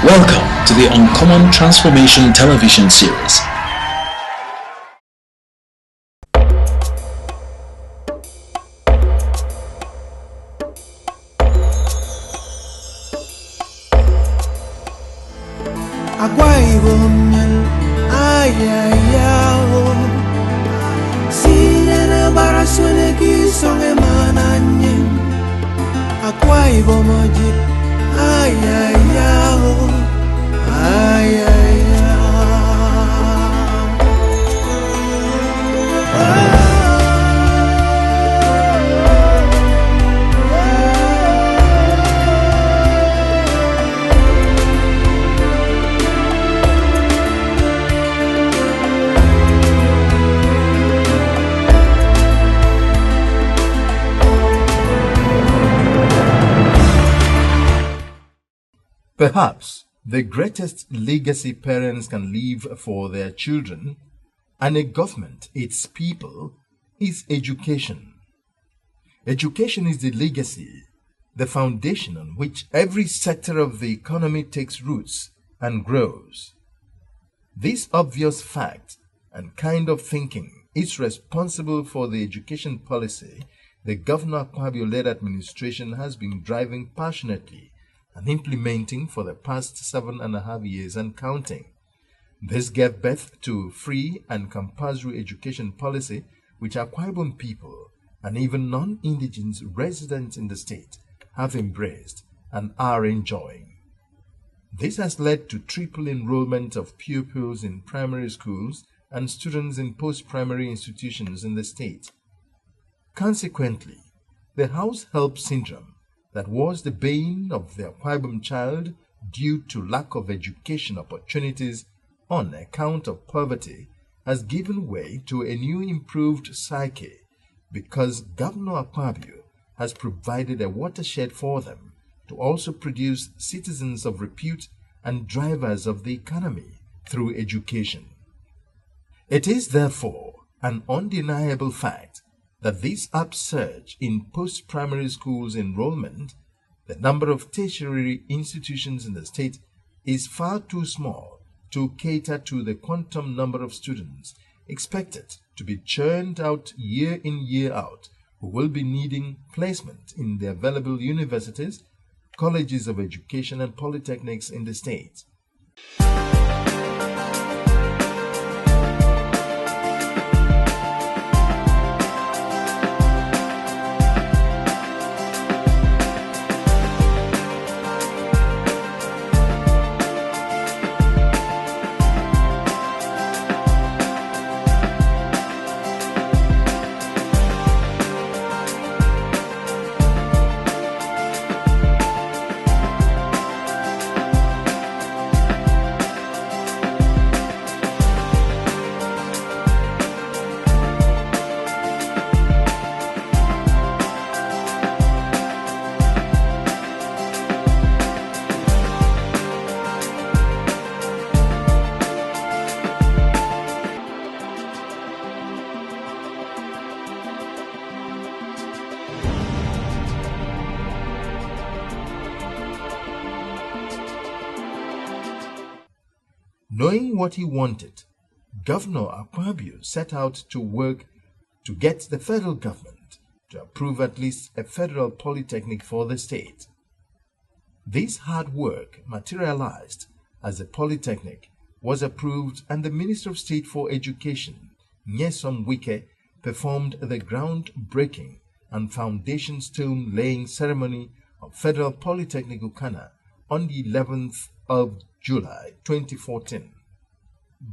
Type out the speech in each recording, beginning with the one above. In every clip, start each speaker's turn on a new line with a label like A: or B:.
A: Welcome to the Uncommon Transformation television series.
B: Perhaps the greatest legacy parents can leave for their children and a government, its people, is education. Education is the legacy, the foundation on which every sector of the economy takes roots and grows. This obvious fact and kind of thinking is responsible for the education policy the Governor Akpabio-led administration has been driving passionately and implementing for the past 7.5 years and counting. This gave birth to free and compulsory education policy which Akwa Ibom people and even non-indigenous residents in the state have embraced and are enjoying. This has led to triple enrollment of pupils in primary schools and students in post-primary institutions in the state. Consequently, the house help syndrome that was the bane of the Akwa Ibom child due to lack of education opportunities on account of poverty has given way to a new improved psyche because Governor Akpabio has provided a watershed for them to also produce citizens of repute and drivers of the economy through education. It is therefore an undeniable fact that this upsurge in post-primary schools enrollment, the number of tertiary institutions in the state is far too small to cater to the quantum number of students expected to be churned out year in, year out, who will be needing placement in the available universities, colleges of education, and polytechnics in the state. Knowing what he wanted, Governor Akpabio set out to work to get the federal government to approve at least a federal polytechnic for the state. This hard work materialized as the polytechnic was approved and the Minister of State for Education, Nyesom Wike, performed the groundbreaking and foundation stone laying ceremony of Federal Polytechnic Ukana on the 11th of July 2014.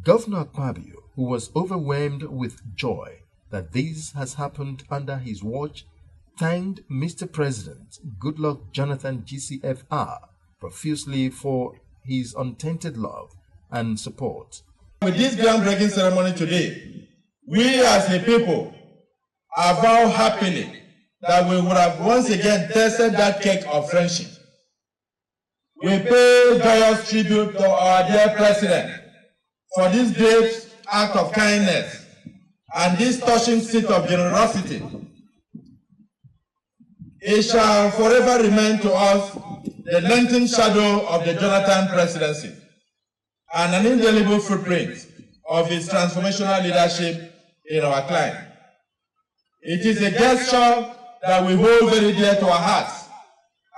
B: Governor Akpabio, who was overwhelmed with joy that this has happened under his watch, thanked Mr. President Goodluck Jonathan GCFR profusely for his untainted love and support.
C: With this groundbreaking ceremony today, we as a people avow happily that we would have once again tasted that cake of friendship. We pay joyous tribute to our dear President for this great act of kindness and this touching seat of generosity. It shall forever remain to us the lengthened shadow of the Jonathan presidency and an indelible footprint of his transformational leadership in our climate. It is a gesture that we hold very dear to our hearts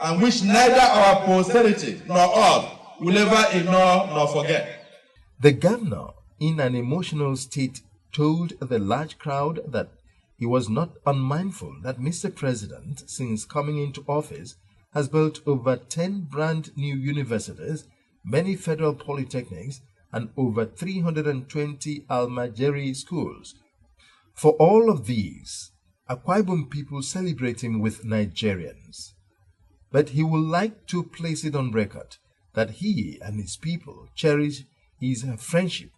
C: and which neither our posterity nor all will ever ignore nor forget.
B: The governor, in an emotional state, told the large crowd that he was not unmindful that Mr. President, since coming into office, has built over 10 brand new universities, many federal polytechnics, and over 320 Almajiri schools. For all of these, Akwa Ibom people celebrate him with Nigerians. But he would like to place it on record that he and his people cherish his friendship,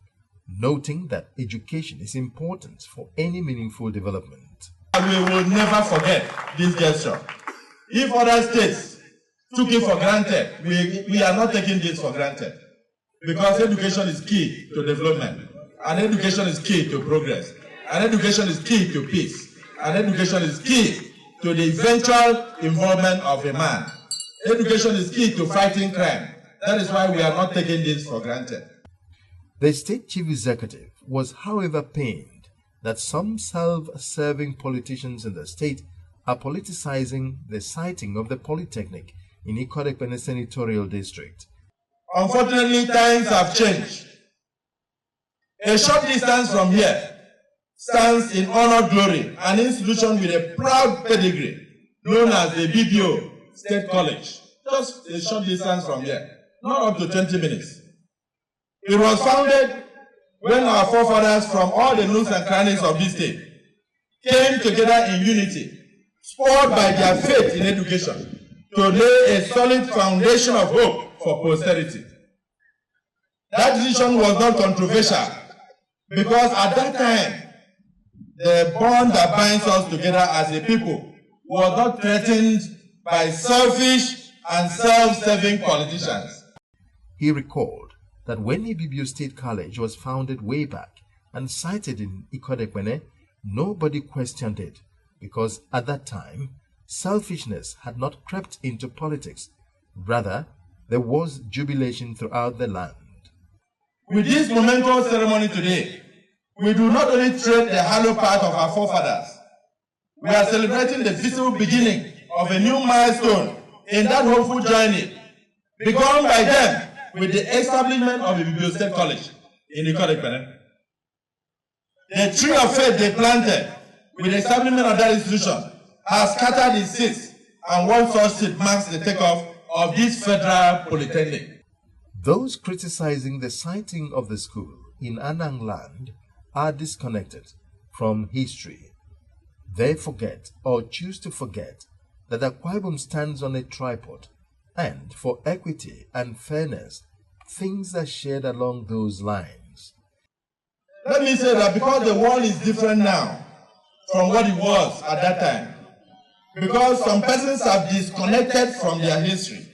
B: noting that education is important for any meaningful development.
C: We will never forget this gesture. If other states took it for granted, we are not taking this for granted. Because education is key to development, and education is key to progress, and education is key to peace, and education is key to the eventual involvement of a man. Education is key to fighting crime. That is why we are not taking this for granted.
B: The state chief executive was, however, pained that some self-serving politicians in the state are politicizing the siting of the Polytechnic in Ikot Senatorial District.
C: Unfortunately, times have changed. A short distance from here stands in honored glory an institution with a proud pedigree known as the BBO State College. Just a short distance from here, not up to 20 minutes. It was founded when our forefathers from all the nooks and crannies of this state came together in unity, spurred by their faith in education, to lay a solid foundation of hope for posterity. That decision was not controversial because at that time, the bond that binds us together as a people was not threatened by selfish and self-serving politicians.
B: He recalled that when Ibibio State College was founded way back and sited in Ikot, nobody questioned it because at that time, selfishness had not crept into politics. Rather, there was jubilation throughout the land.
C: With this momentous ceremony today, we do not only tread the hallowed path of our forefathers, we are celebrating the visible beginning of a new milestone in that hopeful journey begun by them with the establishment of Ibibio State College in Ikot. The tree of faith they planted with the establishment of that institution has scattered its seeds, and one such seed marks the takeoff of this federal polytechnic.
B: Those criticizing the siting of the school in Anang land are disconnected from history. They forget or choose to forget that Akwa Ibom stands on a tripod, and for equity and fairness, things are shared along those lines.
C: Let me say that because the world is different now from what it was at that time, because some persons have disconnected from their history,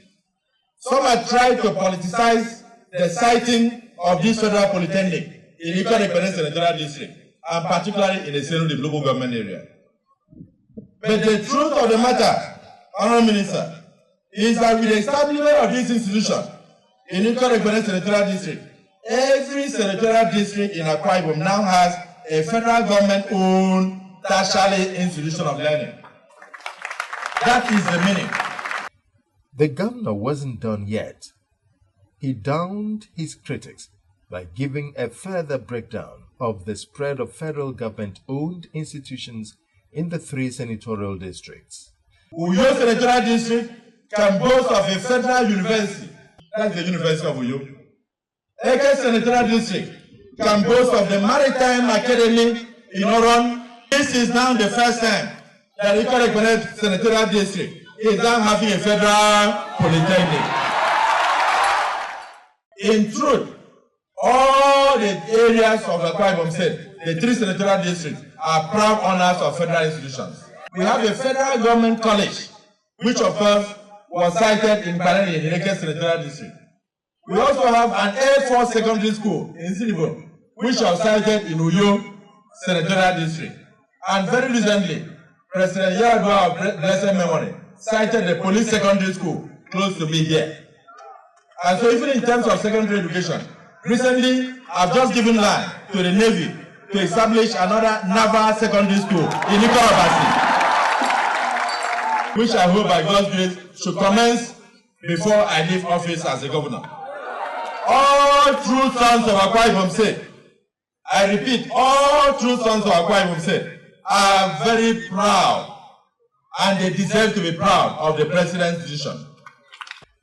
C: some have tried to politicize the siting of this federal polytechnic in Ikot Senatorial District, and particularly in the Senu local government area. But the truth of the matter, Honourable Minister, is that with the establishment of this institution in Ikot Senatorial District, every senatorial district in Akwa Ibom now has a federal government-owned tertiary institution of learning. That is the meaning.
B: The governor wasn't done yet. He downed his critics by giving a further breakdown of the spread of federal government-owned institutions in the 3 senatorial districts.
C: Uyo Senatorial District can boast of a federal university. That's the University of Uyo. Eke Senatorial District can boast of the Maritime Academy in Oron. This is now the first time that Ikot Senatorial District is now having a federal polytechnic. In truth, all the areas of Akwa Ibom State, the 3 senatorial districts, are proud owners of federal institutions. We have a federal government college, which of course was sited in Parani in the Eke Senatorial District. We also have an Air Force Secondary School in Silibo, which was sited in Uyo Senatorial District. And very recently, President Yaradua of blessed memory cited the Police Secondary School close to me here. And so even in terms of secondary education, recently I've just given land to the Navy to establish another naval secondary school in Ukana, which I hope by God's grace should commence before I leave office as a governor. All true sons of Akwa Ibom State, I repeat, all true sons of Akwa Ibom State are very proud, and they deserve to be proud of the president's decision.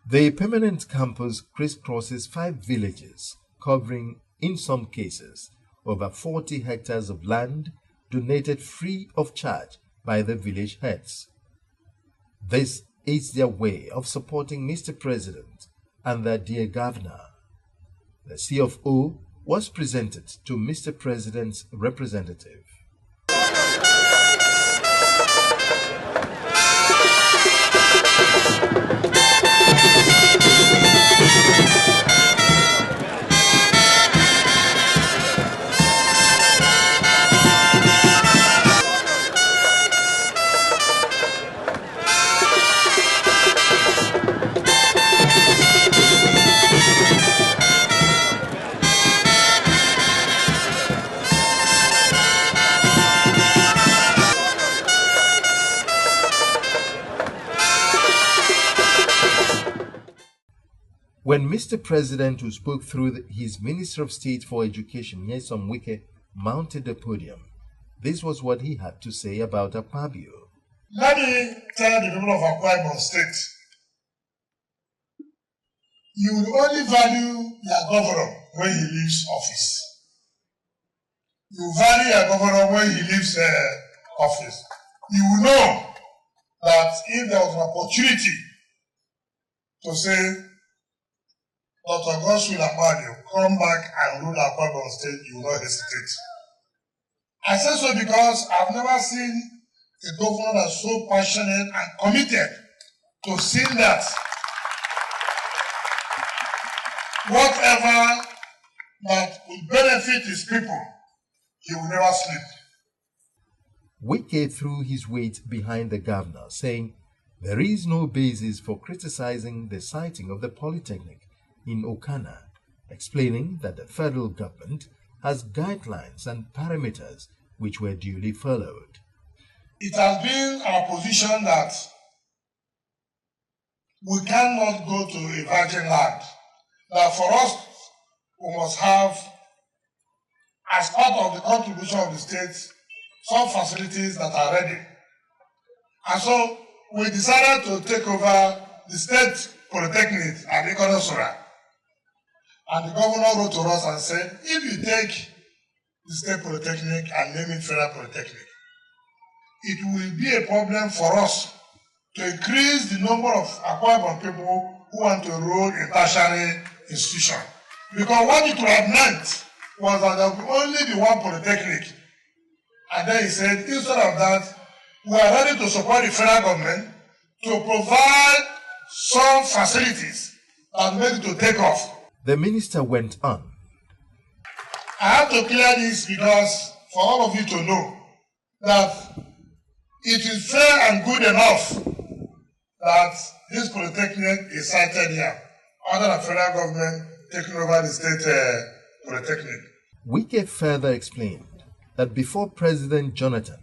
B: The permanent campus crisscrosses 5 villages, covering, in some cases, over 40 hectares of land donated free of charge by the village heads. This is their way of supporting Mr. President and their dear governor. The C of O was presented to Mr. President's representative. When Mr. President, who spoke through his Minister of State for Education, Nyesom Wike, mounted the podium, this was what he had to say about Akpabio.
D: Let me tell the people of Akwa Ibom State, you will only value your governor when he leaves office. You value your governor when he leaves office. You will know that if there was an opportunity to say, Dr. Godswill Akpabio, come back and rule Akwa Ibom State, you will not hesitate. I say so because I've never seen a governor that's so passionate and committed to seeing that whatever that will benefit his people, he will never sleep.
B: Wike threw his weight behind the governor, saying there is no basis for criticizing the siting of the Polytechnic in Ukana, explaining that the federal government has guidelines and parameters which were duly followed.
D: It has been our position that we cannot go to a virgin land. That for us, we must have, as part of the contribution of the state, some facilities that are ready. And so we decided to take over the state polytechnic at Ukana. And the governor wrote to us and said, if you take the state polytechnic and name it federal polytechnic, it will be a problem for us to increase the number of Akwa Ibom people who want to enroll in tertiary institution. Because what it would have meant was that there would only be one polytechnic. And then he said, instead of that, we are ready to support the federal government to provide some facilities that make it to take off.
B: The minister went on.
D: I have to clear this because for all of you to know that it is fair and good enough that this polytechnic is sited here, other than federal government taking over the state polytechnic.
B: Wike further explained that before President Jonathan,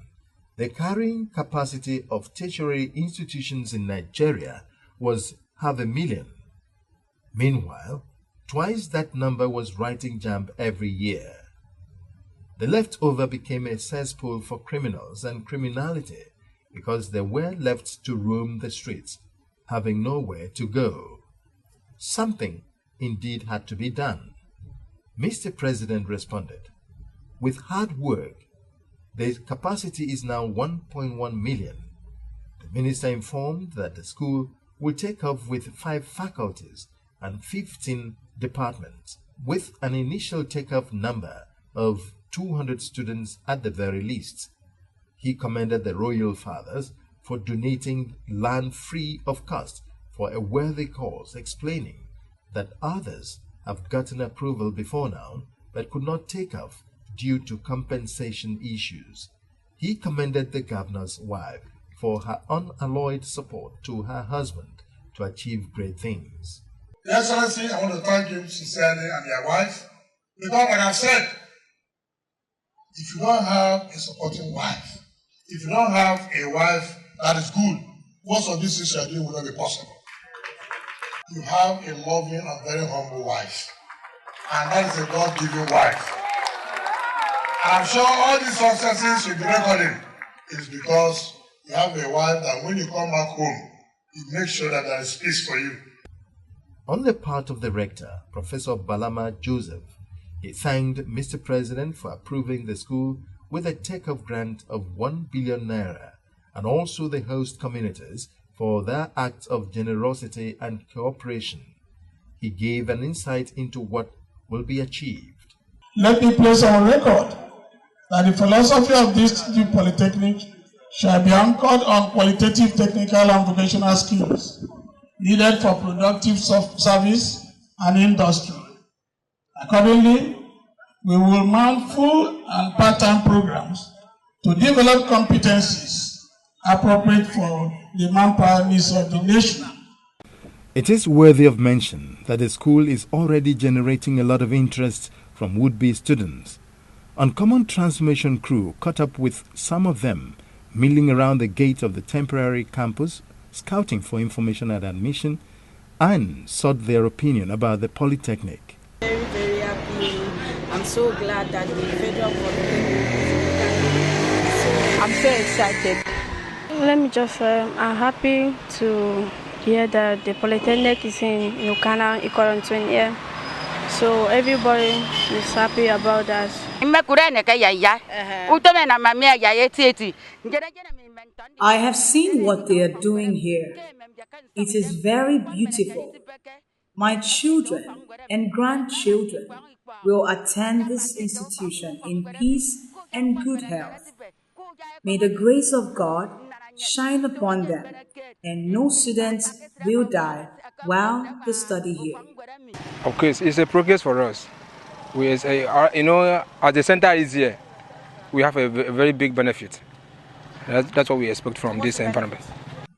B: the carrying capacity of tertiary institutions in Nigeria was 500,000. Meanwhile, twice that number was writing jam every year. The leftover became a cesspool for criminals and criminality because they were left to roam the streets, having nowhere to go. Something indeed had to be done. Mr. President responded, with hard work, the capacity is now 1.1 million. The minister informed that the school will take off with 5 faculties and 15 departments, with an initial take-off number of 200 students at the very least. He commended the royal fathers for donating land free of cost for a worthy cause, explaining that others have gotten approval before now but could not take off due to compensation issues. He commended the governor's wife for her unalloyed support to her husband to achieve great things.
D: Your Excellency, I want to thank you sincerely and your wife, because like I've said, if you don't have a supporting wife, if you don't have a wife that is good, most of these things you are doing will not be possible. You have a loving and very humble wife, and that is a God-given wife. And I'm sure all these successes you'll be recording is because you have a wife that when you come back home, you make sure that there is peace for you.
B: On the part of the rector, Professor Balama Joseph, he thanked Mr. President for approving the school with a take-off grant of 1 billion naira, and also the host communities for their acts of generosity and cooperation. He gave an insight into what will be achieved.
C: Let me place on record that the philosophy of this new Polytechnic shall be anchored on qualitative technical and vocational skills needed for productive service and industry. Accordingly, we will mount full and part-time programs to develop competencies appropriate for the manpower needs of the nation.
B: It is worthy of mention that the school is already generating a lot of interest from would-be students. Uncommon Transformation crew caught up with some of them milling around the gate of the temporary campus, scouting for information at admission, and sought their opinion about the Polytechnic.
E: Very, very happy. I'm so glad that the Federal Polytechnic is I'm so excited.
F: Let me just say, I'm happy to hear that the Polytechnic is in Ukana, Ikoron here. So everybody is happy about that.
G: I have seen what they are doing here. It is very beautiful. My children and grandchildren will attend this institution in peace and good health. May the grace of God shine upon them, and no students will die while they study here.
H: Of course, it's a progress for us. As the center is here, we have a very big benefit. That's what we expect from this environment.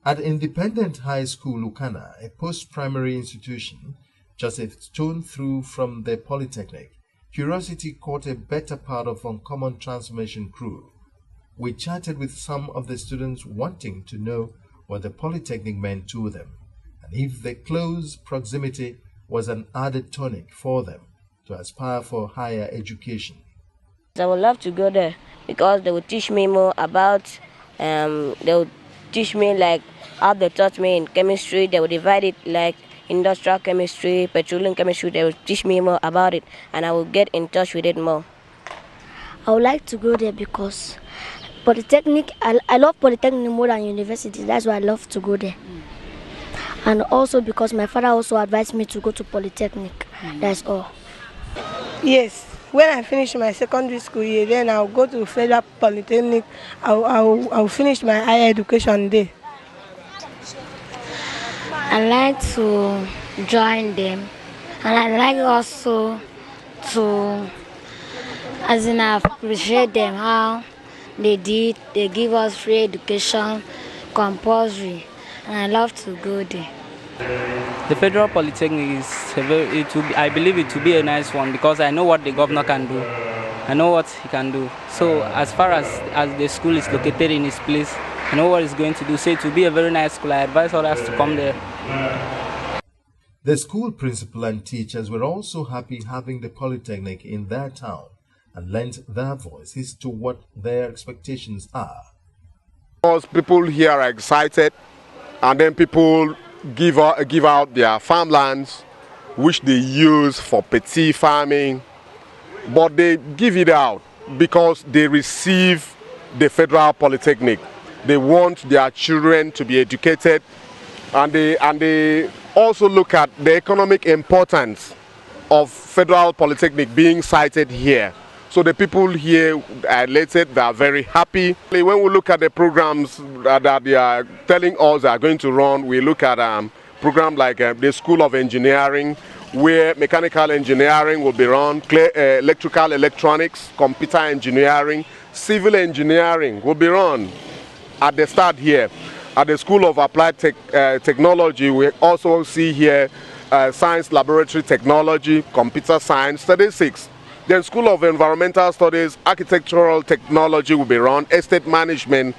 B: At Independent High School Ukana, a post-primary institution, just a stone through from the Polytechnic, curiosity caught a better part of Uncommon Transformation crew. We chatted with some of the students wanting to know what the Polytechnic meant to them, and if the close proximity was an added tonic for them to aspire for higher education.
I: I would love to go there because they will teach me more about, they will teach me like how they taught me in chemistry. They will divide it like industrial chemistry, petroleum chemistry. They will teach me more about it, and I will get in touch with it more.
J: I would like to go there because Polytechnic, I love Polytechnic more than university. That's why I love to go there. And also because my father also advised me to go to Polytechnic. That's all.
K: Yes, when I finish my secondary school year, then I'll go to Federal Polytechnic. I'll finish my higher education there.
J: I like to join them, and I like also to, as in, I appreciate them how they give us free education, compulsory, and I love to go there.
L: The Federal Polytechnic I believe it to be a nice one because I know what the governor can do. I know what he can do. So as far as the school is located in its place, I know what it's going to do. So it will be a very nice school. I advise others to come there.
B: The school principal and teachers were also happy having the Polytechnic in their town and lent their voices to what their expectations are.
M: Because people here are excited, and then people give out their farmlands which they use for petit farming, but they give it out because they receive the Federal Polytechnic. They want their children to be educated, and they also look at the economic importance of Federal Polytechnic being sited here. So the people here are elated, they are very happy. When we look at the programs that they are telling us they are going to run, we look at programs like the School of Engineering, where mechanical engineering will be run, electrical electronics, computer engineering, civil engineering will be run at the start here. At the School of Applied Technology, we also see here Science Laboratory Technology, Computer Science, Statistics. Then School of Environmental Studies, Architectural Technology will be run, Estate Management,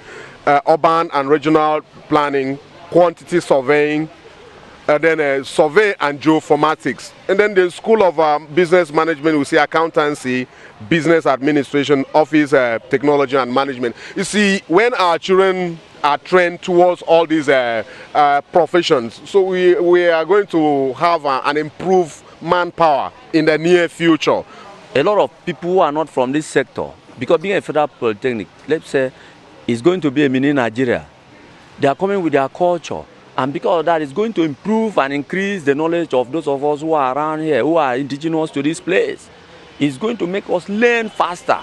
M: Urban and Regional Planning, Quantity Surveying, and then Survey and Geoinformatics. And then the School of Business Management will see Accountancy, Business Administration, Office Technology and Management. You see, when our children are trained towards all these professions, so we are going to have an improved manpower in the near future.
N: A lot of people who are not from this sector, because being a federal polytechnic, let's say, is going to be a mini Nigeria. They are coming with their culture, and because of that, it's going to improve and increase the knowledge of those of us who are around here, who are indigenous to this place. It's going to make us learn faster.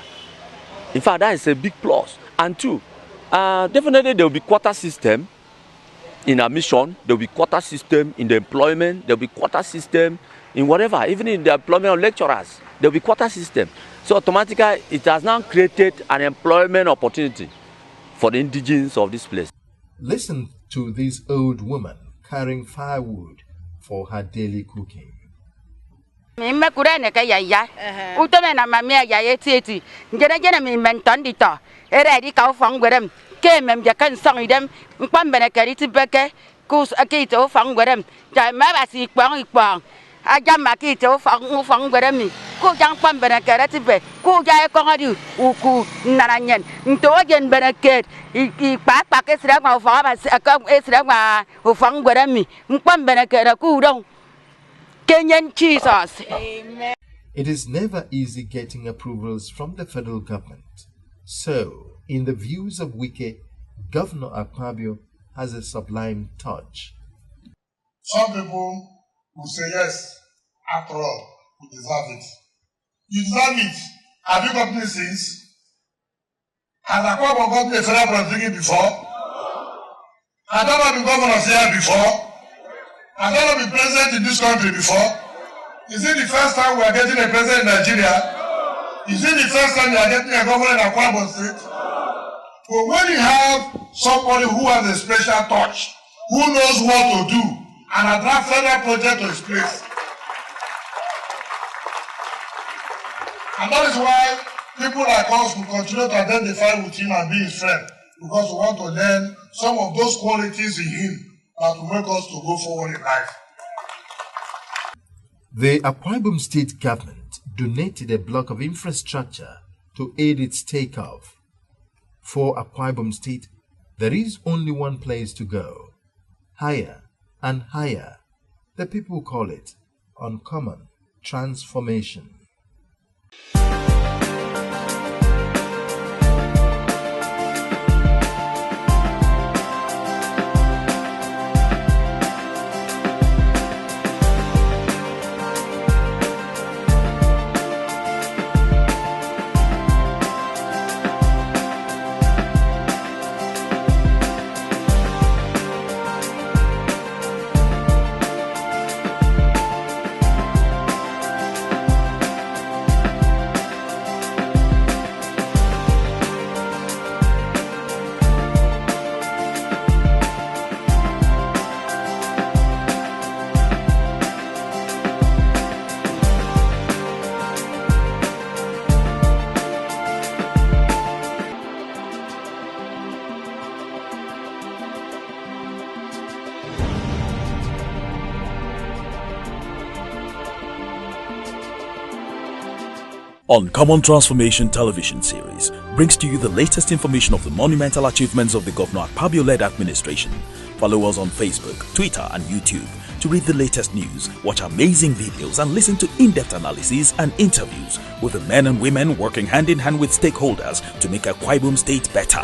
N: In fact, that is a big plus. And two, definitely there will be quota system in admission, there will be quota system in the employment, there will be quota system in whatever, even in the employment of lecturers, there will be quota system. So automatically, it has now created an employment opportunity for the indigenes of this place.
B: Listen to this old woman carrying firewood for her daily cooking. It is never easy getting approvals from the federal government. So, in the views of Wike, Governor Akpabio has a sublime touch.
D: Some people will say yes, after all, we deserve it. You deserve it. Have you gotten these things? Has Akpabio gotten a federal polytechnic before? Has there been governors here before? Has there been president in this country before? Is it the first time we are getting a president in Nigeria? Is it the first time you are getting a governor in Akwa State? But when you have somebody who has a special touch, who knows what to do, and attract federal project to his place. And that is why people like us will continue to identify with him and be his friend, because we want to learn some of those qualities in him that will make us to go forward in life.
B: The Akwa Ibom State government donated a block of infrastructure to aid its takeoff. For Akwa Ibom State, there is only one place to go: higher and higher. The people call it uncommon transformation.
A: Uncommon Transformation television series brings to you the latest information of the monumental achievements of the Governor Akpabio-led administration. Follow us on Facebook, Twitter and YouTube to read the latest news, watch amazing videos and listen to in-depth analyses and interviews with the men and women working hand in hand with stakeholders to make Akwa Ibom State better.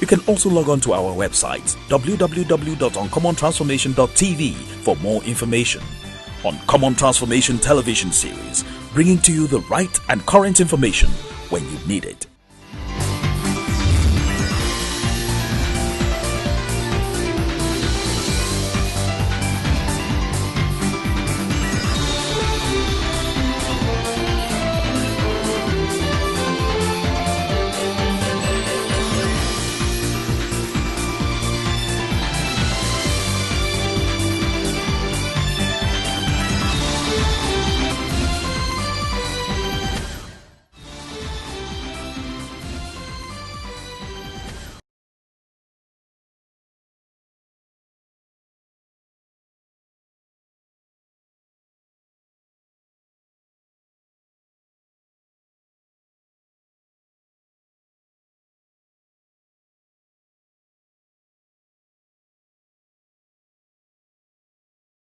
A: You can also log on to our website www.uncommontransformation.tv for more information. Uncommon Transformation television series, bringing to you the right and current information when you need it.